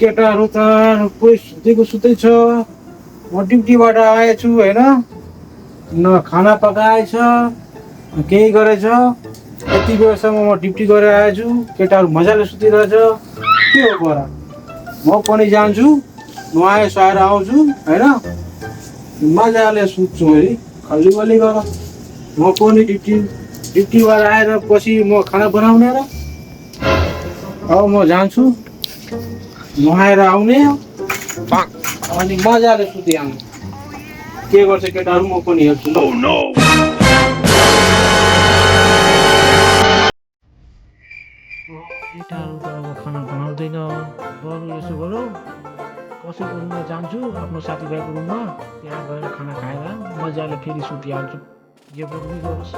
केटाहरू त कोही सुतेको सुतै छ। म ड्युटीबाट आएछु होइन, न खाना पकाएछ न केही गरेछ। यति बेलासम्म म ड्युटी गरेर आएछु, केटाहरू मजाले सुतिरहेछ। के हो बरा, म पनि जान्छु, नुहाए सुहाएर आउँछु होइन, मजाले सुत्छु है। खल्ली गर, म पनि ड्युटीबाट आएर पछि म खाना बनाउने र। अब म जान्छु, नुहाएर आउने अनि मजाले सुति आउने। के गर्छ केटाहरू म पनि हेर्छु। केटाहरू त अब खाना बनाउँदैन। बरु यसो गरौँ, कसैको रुममा जान्छु, आफ्नो साथीभाइको रुममा, त्यहाँ गएर खाना खाएर मजाले फेरि सुतिहाल्छु। जे पनि गरोस्।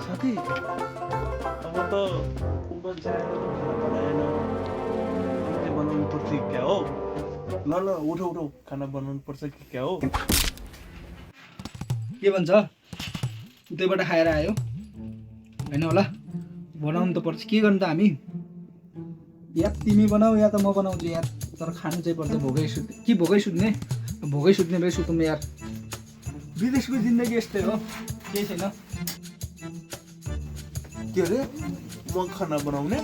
साथी अब त मान्छे खाना बनाएन, के बनाउनु पर्छ कि क्या हो? ल उठो खाना बनाउनु पर्छ कि क्या हो? के भन्छ, उतैबाट खाएर आयो होइन होला, बनाउनु त पर्छ। के गर्नु त हामी, या तिमी बनाऊ या त म बनाउँछु यार, तर खानु चाहिँ पर्छ। भोकै सुत्ने भए सुतौँ यार। विदेशको जिन्दगी यस्तै हो, केही छैन। के अरे म खाना बनाउने,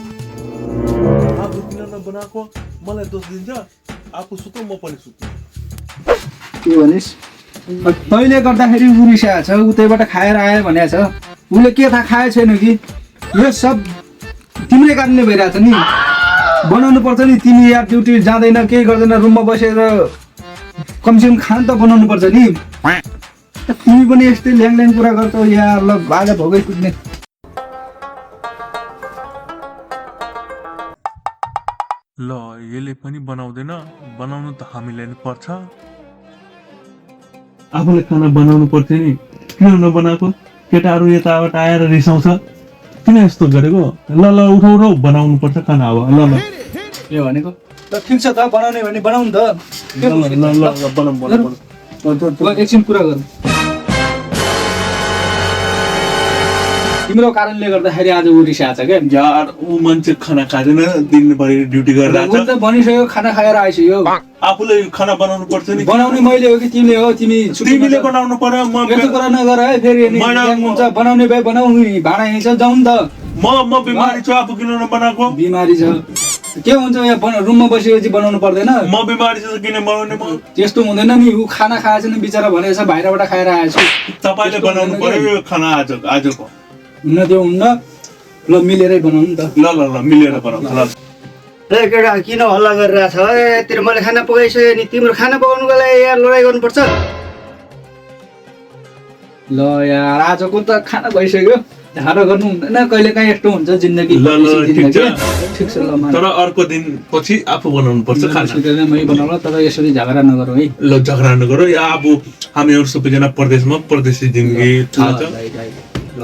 आफू किन नबनाएको मलाई दोष दिन्छ? आफू सुतौँ म पनि सुत्छु। के भनिस्, तैँले गर्दाखेरि उरिसाएको छ, उतैबाट खाएर आयो भनेको छ। उसले के थाहा खाएको छैन कि यो सब तिम्रै कारणले भइरहेछ नि। बनाउनु पर्छ नि, तिमी यार ड्युटी जाँदैन, केही गर्दैन, रुममा बसेर कमसेकम खाना त बनाउनु पर्छ नि। तिमी पनि यस्तै ल्याङ कुरा गर्छौ यार। ल आज भोगै कुद्ने। ल यसले पनि बनाउँदैन, बनाउनु त हामीलाई नै पर्छ। आफूले खाना बनाउनु पर्छ नि, किन नबनाएको? केटाहरू यताबाट आएर रिसाउँछ, किन यस्तो गरेको? ल उठौ बनाउनु पर्छ खाना अब। ल यो भनेको ल ठिक छ त, बनाउने भने बनाउनु त। बनाउँ। एकछिन कुरा गरौँ। तिम्रो कारणले गर्दाखेरि आज ऊ रिसाएको छ क्या यार। ऊ मान्छे खाना खाँदैन, दिनभरि ड्युटी गरेर आएको त बनिसक्यो, खाना खाएर आइसक्यो यो। आफूले खाना बनाउनु पर्छ नि। बनाउने मैले हो कि तिमीले हो? तिमीले बनाउनु पर्यो। म यस्तो कुरा नगर है फेरि। हुन्छ बनाउने भए बनाउनु, भाडा यहीँ छ, जाउँ त। म बिमारी छु, आफू किन नबनाएको? बिमारी छ के हुन्छ, यहाँ रुममा बसेपछि बनाउनु पर्दैन? म बिमारी छु किन बनाउने? म त्यस्तो हुँदैन नि, ऊ खाना खाएछ नि बिचरा भनेको छ, बाहिरबाट खाएर आएछु। तपाईँले बनाउनु पर्यो खाना आजको। हुन्न त्यो हुन्न, ल मिलेरै बनाउनु त। ल मिलेर बनाउँ। ए केटा किन हल्ला गरिरहेछ? यतिर मैले खाना पकाइसकेँ नि, तिम्रो खाना पकाउनुको लागि यहाँ लडाइँ गर्नुपर्छ? ल यार आजको त खाना भइसक्यो, झाडो गर्नु हुँदैन। कहिले काहीँ यस्तो हुन्छ जिन्दगी। ठिक छ। तर अर्को दिन पछि आफू बनाउनु पर्छ खाना। मै बनाउला, तर यसरी झगडा नगरौँ है। ल झगडा नगरौँ। अब हामीहरू सबैजना परदेशी जिन्दगी थाहा छ। ल